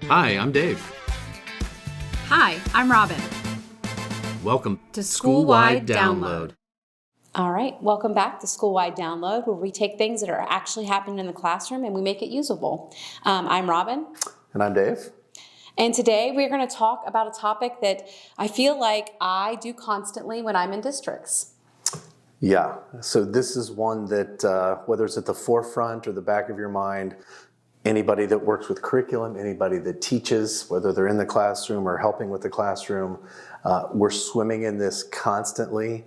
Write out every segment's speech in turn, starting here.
Hi, I'm Dave. Hi, I'm Robin. Welcome to Schoolwide Download. All right, welcome back to Schoolwide Download, where we take things that are actually happening in the classroom and we make it usable. I'm Robin. And I'm Dave. And today we're going to talk about a topic that I feel like I do constantly when I'm in districts. Yeah, so this is one that whether it's at the forefront or the back of your mind, anybody that works with curriculum, anybody that teaches, whether they're in the classroom or helping with the classroom, we're swimming in this constantly.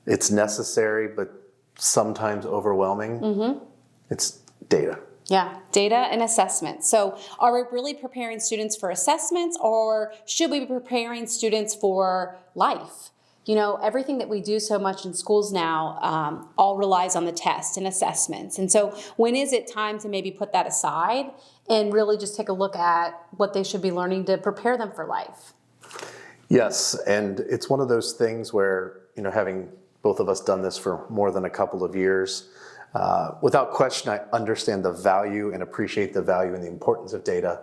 It's necessary, but sometimes overwhelming. Mm-hmm. It's data. Yeah, data and assessment. So are we really preparing students for assessments, or should we be preparing students for life? You know, everything that we do so much in schools now all relies on the test and assessments. And so when is it time to maybe put that aside and really just take a look at what they should be learning to prepare them for life? Yes, and it's one of those things where, you know, having both of us done this for more than a couple of years, without question, I understand the value and appreciate the value and the importance of data.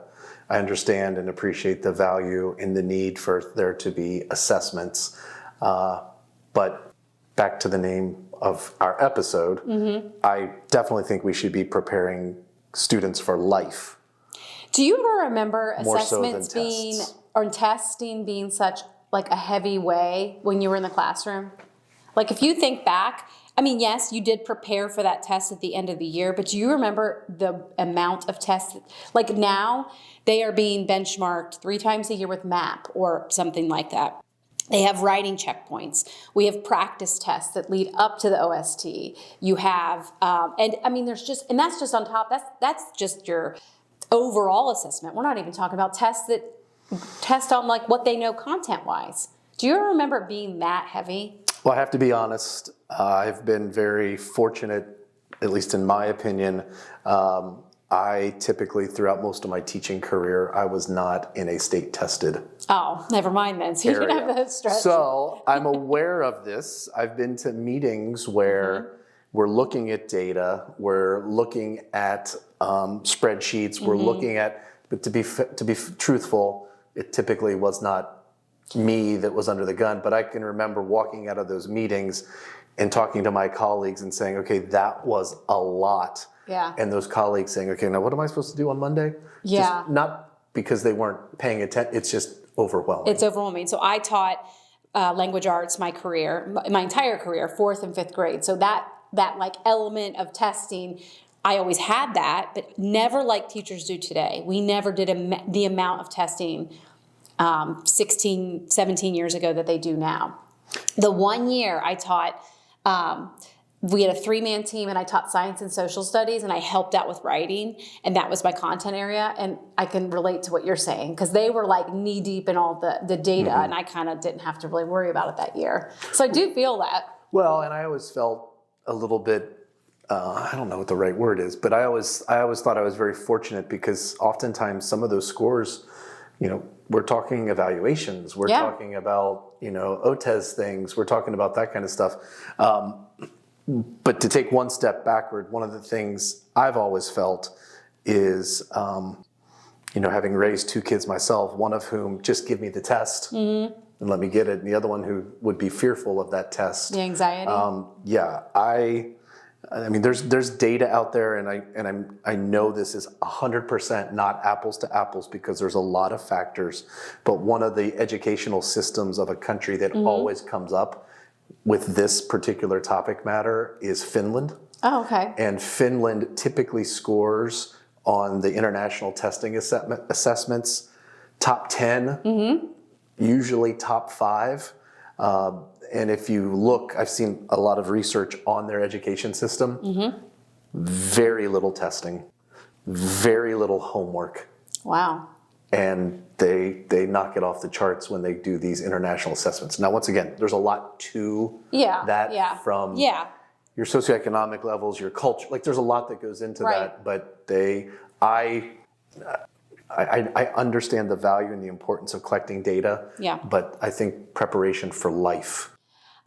I understand and appreciate the value and the need for there to be assessments. But back to the name of our episode, I definitely think we should be preparing students for life. Do you ever remember More so than assessments being, tests. or testing being such like a heavy way when you were in the classroom? Like if you think back, I mean, yes, you did prepare for that test at the end of the year, but do you remember the amount of tests? Like now they are being benchmarked 3 times a year with MAP or something like that. They have writing checkpoints. We have practice tests that lead up to the OST. You have, and I mean, there's just, and that's just on top, that's just your overall assessment. We're not even talking about tests that test on like what they know content-wise. Do you remember it being that heavy? Well, I have to be honest, I've been very fortunate, at least in my opinion. I typically, throughout most of my teaching career, I was not in a state tested. Oh, never mind then. So you didn't have that stress. So I'm aware of this. I've been to meetings where we're looking at data, we're looking at spreadsheets, we're looking at, but to be truthful, it typically was not me that was under the gun, but I can remember walking out of those meetings and talking to my colleagues and saying, okay, that was a lot. Yeah. And those colleagues saying, okay, now what am I supposed to do on Monday? Yeah. Just not because they weren't paying attention, it's just overwhelming. It's overwhelming. So I taught language arts my entire career, 4th and 5th grade. So that like element of testing, I always had that, but never like teachers do today. We never did the amount of testing 16, 17 years ago that they do now. The 1 year I taught, we had a 3-man team and I taught science and social studies and I helped out with writing, and that was my content area. And I can relate to what you're saying because they were like knee deep in all the data and I kind of didn't have to really worry about it that year. So I do feel that. Well, and I always felt a little bit, I don't know what the right word is, but I always thought I was very fortunate because oftentimes some of those scores, you know, we're talking evaluations, we're talking about, you know, OTES things, we're talking about that kind of stuff. But to take one step backward, one of the things I've always felt is, you know, having raised 2 kids myself, one of whom just give me the test and let me get it, and the other one who would be fearful of that test. The anxiety. I mean, there's data out there, and I know this is 100% not apples to apples because there's a lot of factors. But one of the educational systems of a country that always comes up with this particular topic matter is Finland. Oh, okay. And Finland typically scores on the international testing assessments top 10, usually top 5. And if you look, I've seen a lot of research on their education system. Very little testing, very little homework. Wow. And they knock it off the charts when they do these international assessments. Now, once again, there's a lot to that from your socioeconomic levels, your culture. Like, there's a lot that goes into that. But I understand the value and the importance of collecting data. Yeah. But I think preparation for life.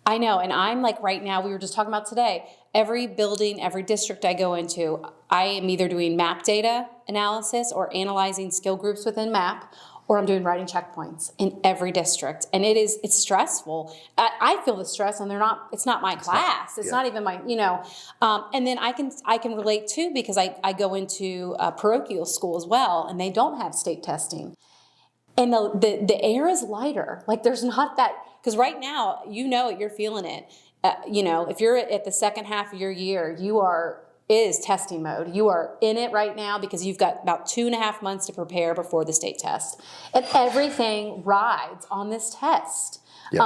I know, and I'm like right now, we were just talking about today, every building, every district I go into, I am either doing map data analysis or analyzing skill groups within map, or I'm doing writing checkpoints in every district. And it's stressful. I feel the stress, and it's not my class. It's not even my, and then I can relate too, because I go into a parochial school as well, and they don't have state testing. And the air is lighter. Like there's not that, because right now, you're feeling it. If you're at the second half of your year, it is testing mode. You are in it right now because you've got about 2.5 months to prepare before the state test. And everything rides on this test. Yep.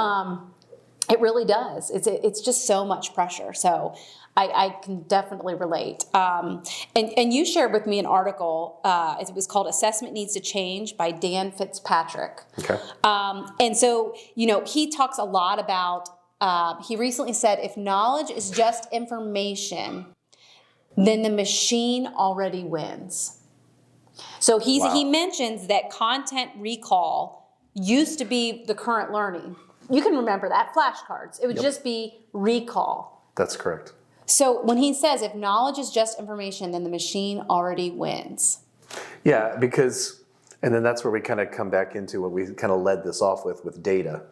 It really does. It's just so much pressure. So I can definitely relate. And you shared with me an article. It was called "Assessment Needs to Change" by Dan Fitzpatrick. Okay. And so, he talks a lot about, he recently said, if knowledge is just information, then the machine already wins. So he mentions that content recall used to be the current learning. You can remember that, flashcards. It would just be recall. That's correct. So when he says, if knowledge is just information, then the machine already wins. Yeah, and then that's where we kind of come back into what we kind of led this off with data.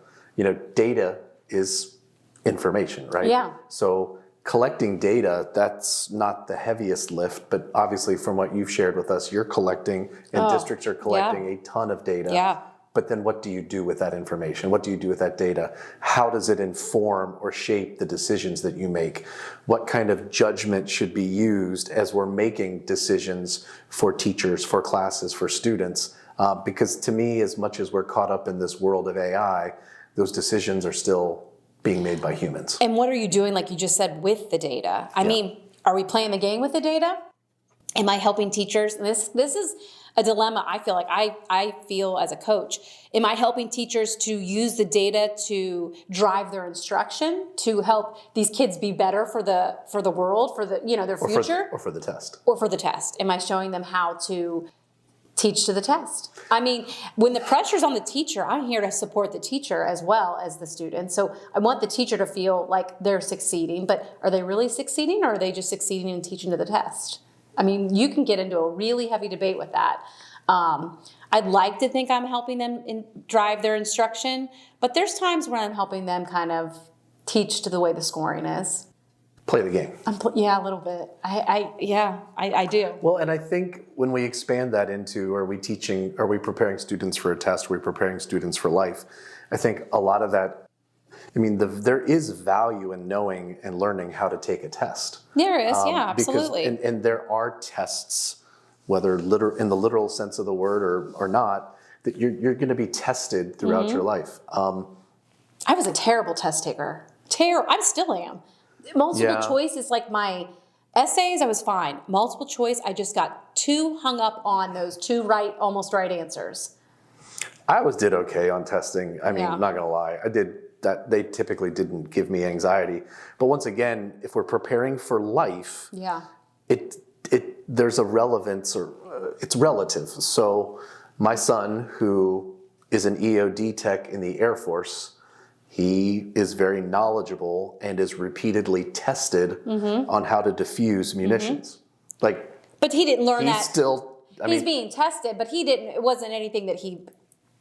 Data is information, right? Yeah. So collecting data, that's not the heaviest lift, but obviously from what you've shared with us, you're collecting, and districts are collecting a ton of data. Yeah. But then what do you do with that information? What do you do with that data? How does it inform or shape the decisions that you make? What kind of judgment should be used as we're making decisions for teachers, for classes, for students? Because to me, as much as we're caught up in this world of AI, those decisions are still being made by humans. And what are you doing, like you just said, with the data? I mean, are we playing the game with the data? Am I helping teachers? This is a dilemma I feel like I feel as a coach. Am I helping teachers to use the data to drive their instruction, to help these kids be better for the world, for their future? Or for the test. Or for the test. Am I showing them how to teach to the test? I mean, when the pressure's on the teacher, I'm here to support the teacher as well as the student. So I want the teacher to feel like they're succeeding, but are they really succeeding, or are they just succeeding in teaching to the test? I mean, you can get into a really heavy debate with that. I'd like to think I'm helping them drive their instruction, but there's times when I'm helping them kind of teach to the way the scoring is. Play the game. Yeah, a little bit. I do. Well, and I think when we expand that into, are we preparing students for a test? Are we preparing students for life? I think a lot of that, there is value in knowing and learning how to take a test. There is, absolutely. And there are tests, whether in the literal sense of the word or not, that you're going to be tested throughout your life. I was a terrible test taker. I still am. Multiple choice is like my essays, I was fine. Multiple choice, I just got too hung up on those two almost right answers. I did okay on testing. I'm not going to lie. I did that. They typically didn't give me anxiety. But once again, if we're preparing for life, there's a relevance, or it's relative. So my son, who is an EOD tech in the Air Force, he is very knowledgeable and is repeatedly tested on how to defuse munitions. But he didn't learn that. He's being tested, but it wasn't anything that he,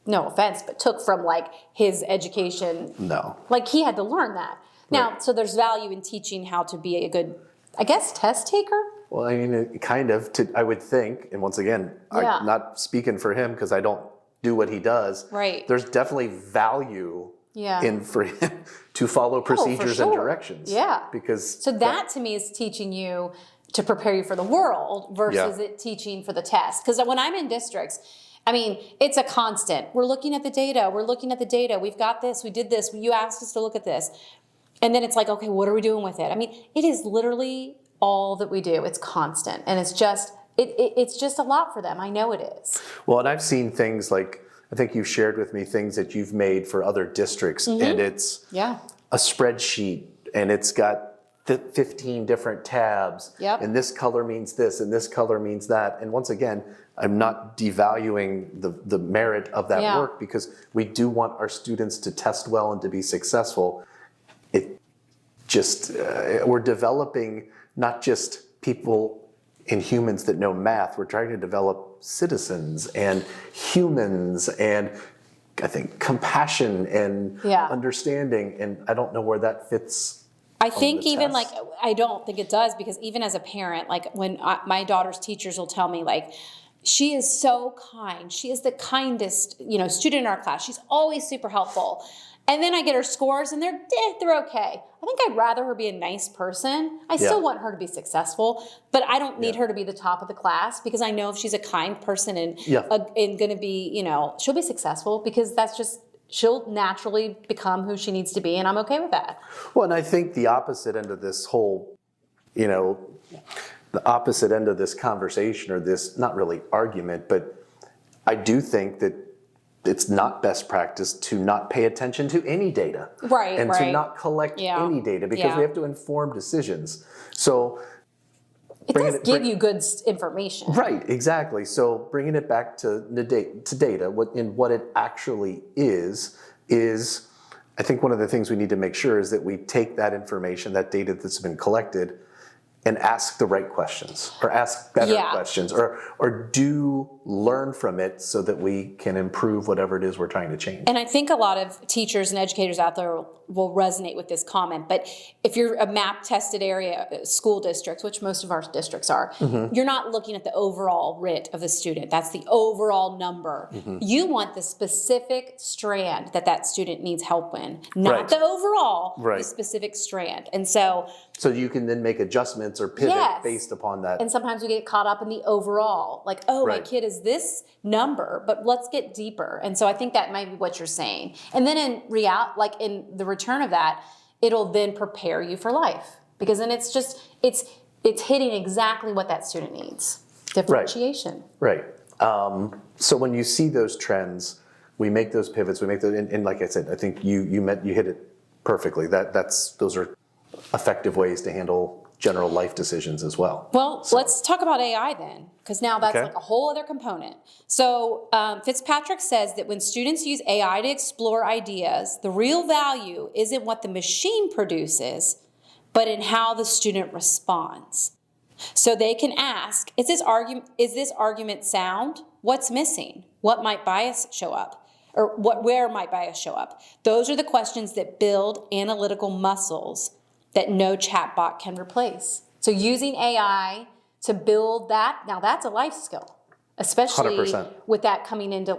no offense, but took from his education. No. He had to learn that. Now, Right. so there's value in teaching how to be a good, I guess, test taker? Well, I would think, and once again, I'm not speaking for him because I don't do what he does. Right. There's definitely value in for him to follow procedures and directions. Yeah. Because that to me is teaching you to prepare you for the world versus it teaching for the test. Because when I'm in districts, it's a constant. We're looking at the data. We've got this. We did this. You asked us to look at this. And then it's like, okay, what are we doing with it? It is literally all that we do. It's constant. And it's just a lot for them. I know it is. Well, and I've seen things like, I think you've shared with me things that you've made for other districts, and it's a spreadsheet, and it's got 15 different tabs, and this color means this, and this color means that. And once again, I'm not devaluing the merit of that work, because we do want our students to test well and to be successful. It we're developing not just people in humans that know math, we're trying to develop citizens and humans and I think compassion and understanding, and I don't know where that fits. I think even test. I don't think it does, because even as a parent, like when my daughter's teachers will tell me like, she is so kind. She is the kindest, student in our class. She's always super helpful. And then I get her scores and they're okay. I think I'd rather her be a nice person. I still want her to be successful, but I don't need her to be the top of the class, because I know if she's a kind person and going to be, she'll be successful, because she'll naturally become who she needs to be, and I'm okay with that. Well, and I think the opposite end of this whole, the opposite end of this conversation, or this, not really argument, but I do think that it's not best practice to not pay attention to any data. Right, and to not collect any data, because we have to inform decisions. So it does give you good information. Right, exactly. So bringing it back to data, what it actually is, I think one of the things we need to make sure is that we take that information, that data that's been collected, and ask the right questions, or ask better questions, or do learn from it so that we can improve whatever it is we're trying to change. And I think a lot of teachers and educators out there will resonate with this comment, but if you're a map tested area, school districts, which most of our districts are, you're not looking at the overall RIT of the student. That's the overall number. You want the specific strand that student needs help in, not the overall, the specific strand. And so you can then make adjustments or pivot based upon that. And sometimes we get caught up in the overall, like, my kid is this number, but let's get deeper. And so I think that might be what you're saying. And then in in the return of that, it'll then prepare you for life, because then it's hitting exactly what that student needs. Differentiation. Right. So when you see those trends, we make those pivots, and like I said, I think you hit it perfectly. Those are effective ways to handle general life decisions as well. Well, let's talk about AI then, because now that's like a whole other component. So Fitzpatrick says that when students use AI to explore ideas, the real value isn't what the machine produces, but in how the student responds. So they can ask, is this argument sound? What's missing? What might bias show up? Or where might bias show up? Those are the questions that build analytical muscles that no chatbot can replace. So using AI to build that, now that's a life skill, especially 100%. With that coming into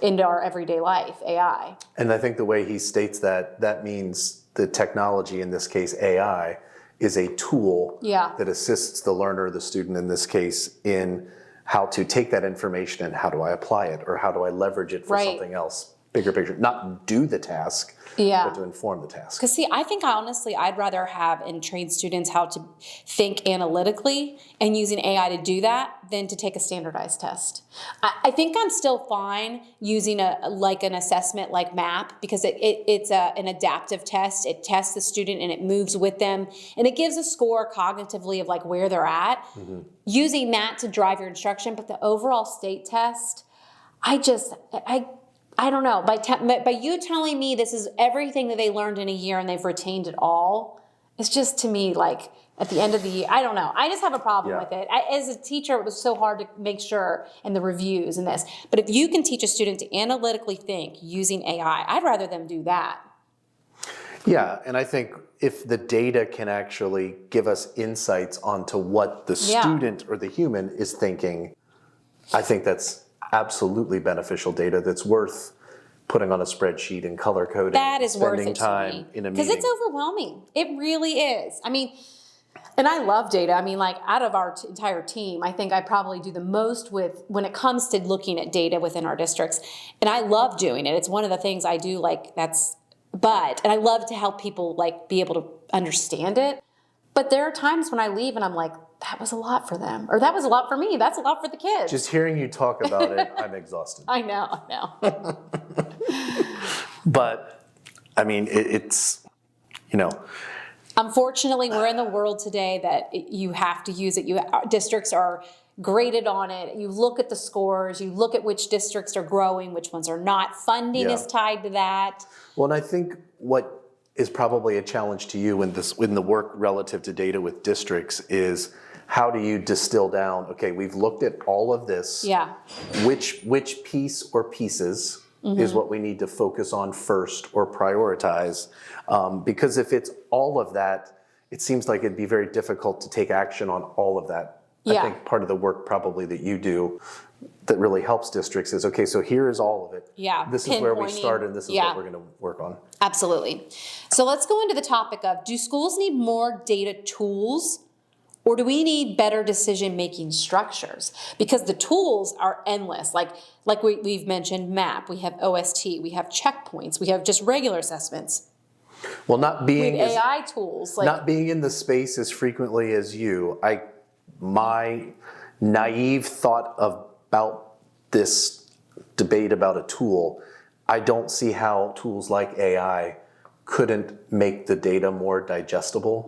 into our everyday life, AI. And I think the way he states that means the technology, in this case AI, is a tool that assists the learner, the student in this case, in how to take that information and how do I apply it, or how do I leverage it for something else, bigger picture, not do the task, but to inform the task. Because I think honestly, I'd rather have and train students how to think analytically and using AI to do that than to take a standardized test. I think I'm still fine using an assessment like MAP, because it's an adaptive test. It tests the student and it moves with them, and it gives a score cognitively of where they're at. Using that to drive your instruction, but the overall state test, I don't know. By you telling me this is everything that they learned in a year and they've retained it all, it's just, to me, at the end of the year, I don't know. I just have a problem with it. As a teacher, it was so hard to make sure in the reviews and this. But if you can teach a student to analytically think using AI, I'd rather them do that. Yeah, and I think if the data can actually give us insights onto what the student or the human is thinking, I think that's absolutely beneficial data that's worth putting on a spreadsheet and color coding. That is worth spending it time to me. in a meeting. Because it's overwhelming. It really is. And I love data. Out of our entire team, I think I probably do the most when it comes to looking at data within our districts. And I love doing it. It's one of the things I do, and I love to help people be able to understand it. But there are times when I leave and I'm like, that was a lot for them. Or that was a lot for me. That's a lot for the kids. Just hearing you talk about it, I'm exhausted. I know. But, it's. Unfortunately, we're in the world today that you have to use it. Districts are graded on it. You look at the scores. You look at which districts are growing, which ones are not. Funding is tied to that. Well, and I think what is probably a challenge to you in the work relative to data with districts is how do you distill down, okay, we've looked at all of this. Yeah. Which piece or pieces is what we need to focus on first or prioritize? Because if it's all of that, it seems like it'd be very difficult to take action on all of that. Yeah. I think part of the work probably that you do that really helps districts is, okay, so here is all of it. Yeah. This is where we Pinpointing. started, and this is Yeah. what we're going to work on. Absolutely. So let's go into the topic of, do schools need more data tools, or do we need better decision-making structures? Because the tools are endless. Like we've mentioned MAP, we have OST, we have checkpoints, we have just regular assessments. Well, not being We have AI tools. not being in the space as frequently as you, my naive thought about this debate about a tool, I don't see how tools like AI couldn't make the data more digestible,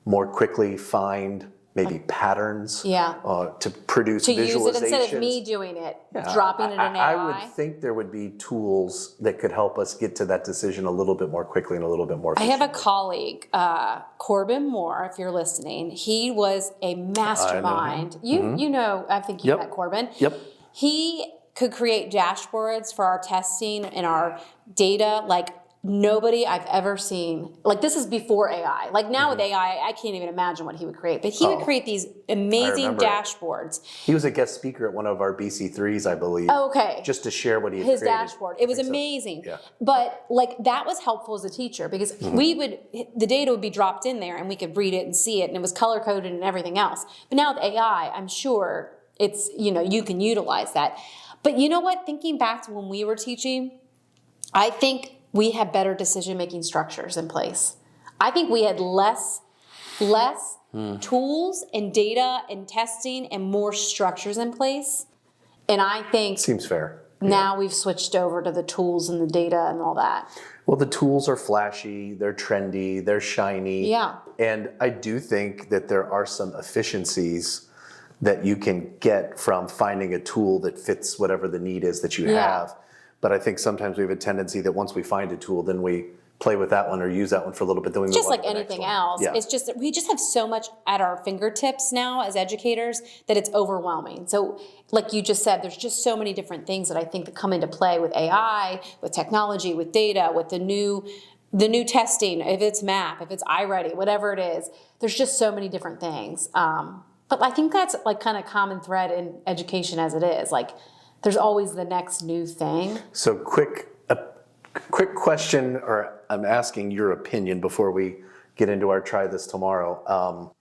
more quickly find maybe patterns to produce to visualizations. use it instead of me doing it, dropping it in AI. I would think there would be tools that could help us get to that decision a little bit more quickly and a little bit more I efficiently. have a colleague, Corbin Moore, if you're listening. He was a mastermind. You know, I think you met Corbin. Yep. He could create dashboards for our testing and our data like nobody I've ever seen. Like, this is before AI. Like, now with AI, I can't even imagine what he would create. But he would create these amazing dashboards. He was a guest speaker at one of our BC3s, I believe. Okay. Just to share what he had His created. dashboard. It was amazing. Yeah. But like, that was helpful as a teacher because the data would be dropped in there and we could read it and see it, and it was color coded and everything else. But now with AI, I'm sure it's, you can utilize that. But you know what? Thinking back to when we were teaching, I think we had better decision-making structures in place. I think we had less tools and data and testing and more structures in place. And I think Seems fair. now we've switched over to the tools and the data and all that. Well, the tools are flashy, they're trendy, they're shiny. Yeah. And I do think that there are some efficiencies that you can get from finding a tool that fits whatever the need is that you have. But I think sometimes we have a tendency that once we find a tool, then we play with that one or use that one for a little bit, then we move Just on like to the next anything one. else. Yeah. It's just that we just have so much at our fingertips now as educators that it's overwhelming. So like you just said, there's just so many different things that I think that come into play with AI, with technology, with data, with the new testing, if it's MAP, if it's iReady, whatever it is. There's just so many different things. But I think that's like kind of common thread in education as it is. Like, there's always the next new thing. So quick question, or I'm asking your opinion before we get into our try this tomorrow.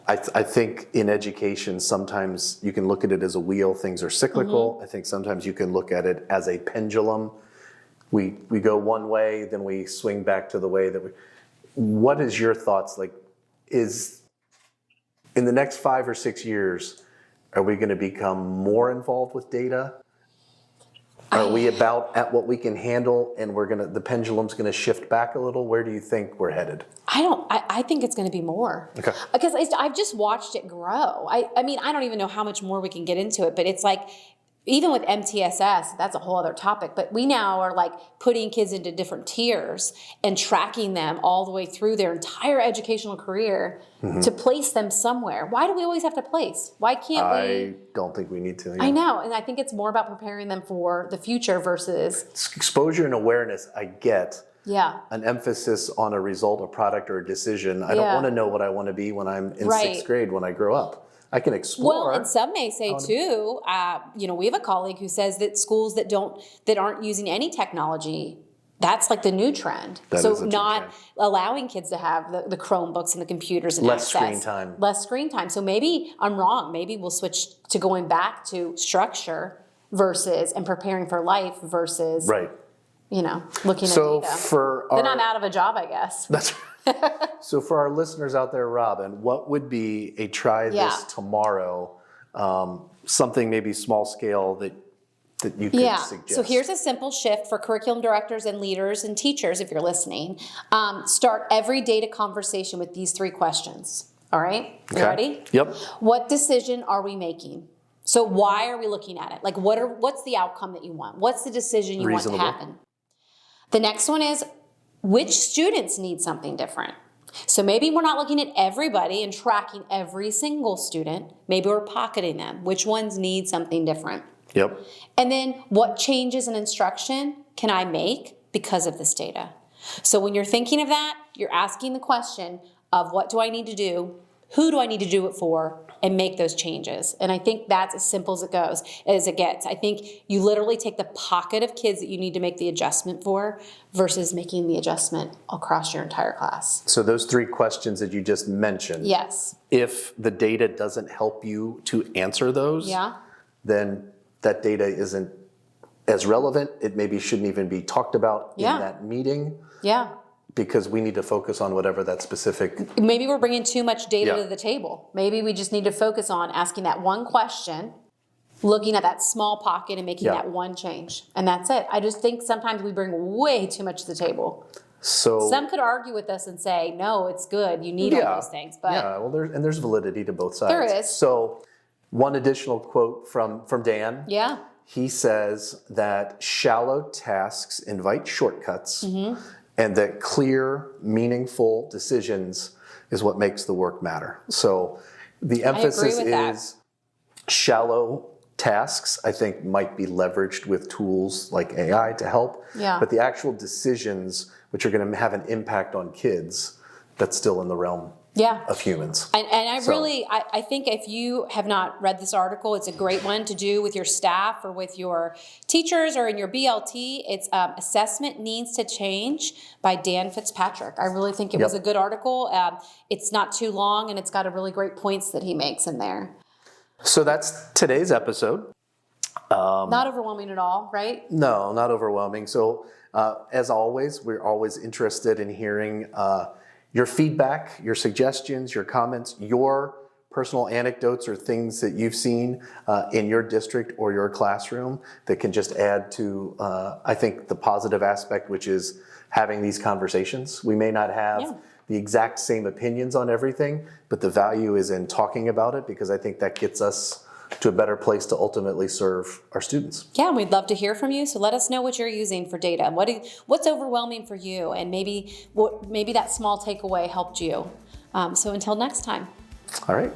I think in education, sometimes you can look at it as a wheel, things are cyclical. I think sometimes you can look at it as a pendulum. We go one way, then we swing back to the way that we. What is your thoughts? Like, is in the next 5 or 6 years, are we going to become more involved with data? Are we about at what we can handle, and the pendulum's gonna shift back a little? Where do you think we're headed? I think it's going to be more. Okay. Because I've just watched it grow. I mean, I don't even know how much more we can get into it, but it's like, even with MTSS, that's a whole other topic, but we now are like putting kids into different tiers and tracking them all the way through their entire educational career to place them somewhere. Why do we always have to place? Why can't we? I don't think we need to. Yeah. I know, and I think it's more about preparing them for the future versus. Exposure and awareness, I get. Yeah. An emphasis on a result, a product, or a decision. I don't want to know what I want to be when I'm in 6th grade when I grow up. I can explore. Well, and some may say too, we have a colleague who says that schools that aren't using any technology, that's like the new trend. That so is a trend. not allowing kids to have the Chromebooks and the computers and Less access. screen time. Less screen time. So maybe I'm wrong. Maybe we'll switch to going back to structure versus and preparing for life versus looking at data. Then I'm out of a job, I guess. That's So for our listeners out there, Robin, what would be a try this tomorrow, something maybe small scale that you could suggest? So here's a simple shift for curriculum directors and leaders and teachers, if you're listening. Start every data conversation with these 3 questions. All right? You ready? Yep. What decision are we making? So why are we looking at it? Like, what's the outcome that you want? What's the decision you want to happen? The next one is, which students need something different. So maybe we're not looking at everybody and tracking every single student. Maybe we're pocketing them. Which ones need something different? Yep. And then what changes in instruction can I make because of this data? So when you're thinking of that, you're asking the question of what do I need to do? Who do I need to do it for? And make those changes. And I think that's as simple as it gets. I think you literally take the pocket of kids that you need to make the adjustment for versus making the adjustment across your entire class. So those 3 questions that you just mentioned. Yes. If the data doesn't help you to answer those, Yeah. then that data isn't as relevant. It maybe shouldn't even be talked about in that meeting. Yeah. Because we need to focus on whatever that specific. Maybe we're bringing too much data Yeah. to the table. Maybe we just need to focus on asking that one question, looking at that small pocket and making that one change. And that's it. I just think sometimes we bring way too much to the table. So Some could argue with us and say, no, it's good. You need all those things. But well, there's validity to both sides. There is. So one additional quote from Dan. yeah. He says that shallow tasks invite shortcuts, and that clear, meaningful decisions is what makes the work matter. So the emphasis with that. is shallow tasks, I think, might be leveraged with tools like AI to help. Yeah. But the actual decisions, which are going to have an impact on kids, that's still in the realm Yeah. of humans. And I think if you have not read this article, it's a great one to do with your staff or with your teachers or in your BLT. It's Assessment Needs to Change by Dan Fitzpatrick. I really think it was a good article. It's not too long and it's got a really great points that he makes in there. So that's today's episode. Not overwhelming at all, right? No, not overwhelming. So as always, we're always interested in hearing your feedback, your suggestions, your comments, your personal anecdotes or things that you've seen in your district or your classroom that can just add to, I think, the positive aspect, which is having these conversations. We may not have the exact same opinions on everything, but the value is in talking about it because I think that gets us to a better place to ultimately serve our students. Yeah, we'd love to hear from you. So let us know what you're using for data. What's overwhelming for you, and maybe that small takeaway helped you. So until next time. All right.